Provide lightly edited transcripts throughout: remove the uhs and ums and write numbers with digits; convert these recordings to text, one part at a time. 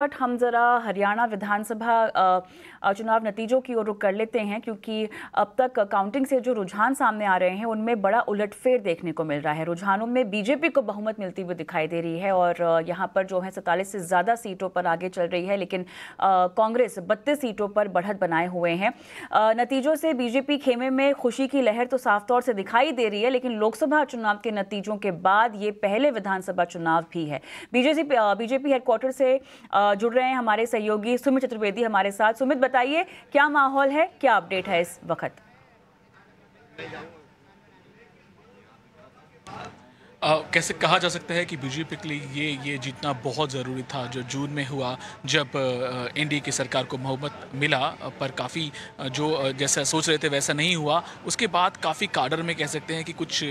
But हम ज़रा हरियाणा विधानसभा चुनाव नतीजों की ओर रुख कर लेते हैं, क्योंकि अब तक काउंटिंग से जो रुझान सामने आ रहे हैं उनमें बड़ा उलटफेर देखने को मिल रहा है। रुझानों में बीजेपी को बहुमत मिलती हुई दिखाई दे रही है और यहाँ पर जो है 47 से ज़्यादा सीटों पर आगे चल रही है, लेकिन कांग्रेस 32 सीटों पर बढ़त बनाए हुए हैं। नतीजों से बीजेपी खेमे में खुशी की लहर तो साफ तौर से दिखाई दे रही है, लेकिन लोकसभा चुनाव के नतीजों के बाद ये पहले विधानसभा चुनाव भी है। बीजेपी हेडक्वार्टर से जुड़ रहे हैं हमारे सहयोगी सुमित चतुर्वेदी हमारे साथ। सुमित, बताइए क्या माहौल है, क्या अपडेट है इस वक्त? कैसे कहा जा सकता है कि बीजेपी के लिए ये जीतना बहुत ज़रूरी था, जो जून में हुआ जब एनडीए की सरकार को बहुमत मिला, पर काफ़ी जो जैसा सोच रहे थे वैसा नहीं हुआ। उसके बाद काफ़ी काडर में कह सकते हैं कि कुछ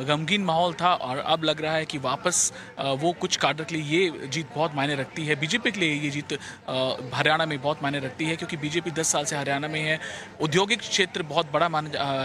गमगीन माहौल था और अब लग रहा है कि वापस वो कुछ काडर के लिए ये जीत बहुत मायने रखती है। बीजेपी के लिए ये जीत हरियाणा में बहुत मायने रखती है, क्योंकि बीजेपी 10 साल से हरियाणा में है। औद्योगिक क्षेत्र बहुत बड़ा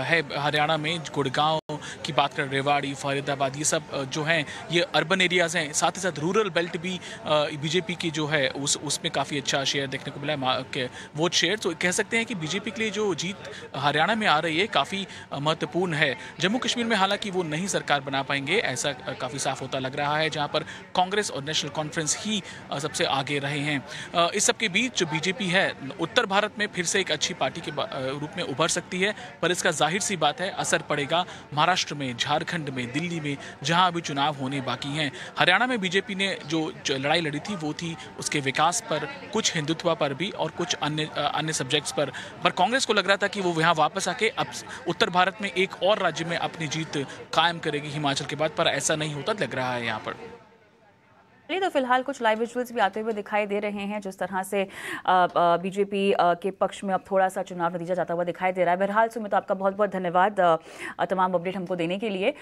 है हरियाणा में। गुड़गांव की बात करें, रेवाड़ी, फरीदाबाद, ये सब जो हैं ये अर्बन एरियाज़ हैं। साथ ही साथ रूरल बेल्ट भी बीजेपी की जो है उसमें काफ़ी अच्छा शेयर देखने को मिला है, वोट शेयर। तो कह सकते हैं कि बीजेपी के लिए जो जीत हरियाणा में आ रही है काफ़ी महत्वपूर्ण है। जम्मू कश्मीर में हालांकि वो नहीं सरकार बना पाएंगे, ऐसा काफ़ी साफ होता लग रहा है, जहाँ पर कांग्रेस और नेशनल कॉन्फ्रेंस ही सबसे आगे रहे हैं। इस सब के बीच जो बीजेपी है उत्तर भारत में फिर से एक अच्छी पार्टी के रूप में उभर सकती है, पर इसका जाहिर सी बात है असर पड़ेगा महाराष्ट्र में, झारखंड में, दिल्ली में, जहां अभी चुनाव होने बाकी हैं। हरियाणा में बीजेपी ने जो लड़ाई लड़ी थी वो थी उसके विकास पर, कुछ हिंदुत्व पर भी और कुछ अन्य सब्जेक्ट्स पर कांग्रेस को लग रहा था कि वो यहाँ वापस आके अब उत्तर भारत में एक और राज्य में अपनी जीत कायम करेगी हिमाचल के बाद, पर ऐसा नहीं होता लग रहा है यहाँ पर। तो फिलहाल कुछ लाइव विजुअल्स भी आते हुए दिखाई दे रहे हैं, जिस तरह से बीजेपी के पक्ष में अब थोड़ा सा चुनाव नतीजा जाता हुआ दिखाई दे रहा है। बहरहाल सुमित, आपका बहुत बहुत धन्यवाद तमाम अपडेट हमको देने के लिए।